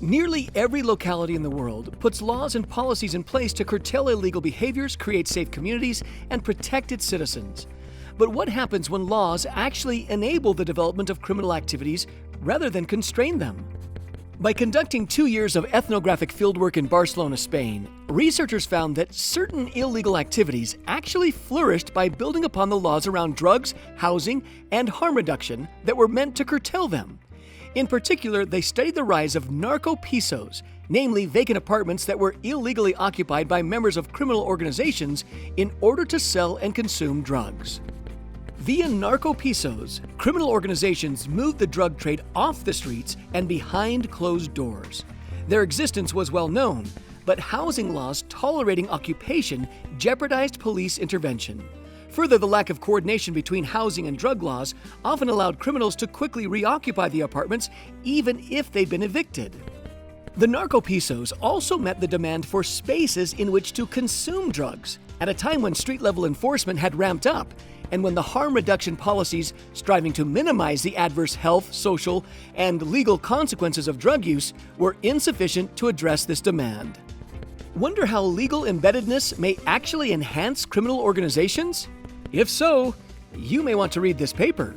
Nearly every locality in the world puts laws and policies in place to curtail illegal behaviors, create safe communities, and protect its citizens. But what happens when laws actually enable the development of criminal activities rather than constrain them? By conducting 2 years of ethnographic fieldwork in Barcelona, Spain, researchers found that certain illegal activities actually flourished by building upon the laws around drugs, housing, and harm reduction that were meant to curtail them. In particular, they studied the rise of Narcopisos, namely vacant apartments that were illegally occupied by members of criminal organizations in order to sell and consume drugs. Via Narcopisos, criminal organizations moved the drug trade off the streets and behind closed doors. Their existence was well known, but housing laws tolerating occupation jeopardized police intervention. Further, the lack of coordination between housing and drug laws often allowed criminals to quickly reoccupy the apartments even if they'd been evicted. The Narcopisos also met the demand for spaces in which to consume drugs, at a time when street-level enforcement had ramped up, and when the harm reduction policies striving to minimize the adverse health, social, and legal consequences of drug use were insufficient to address this demand. Wonder how legal embeddedness may actually enhance criminal organizations? If so, you may want to read this paper.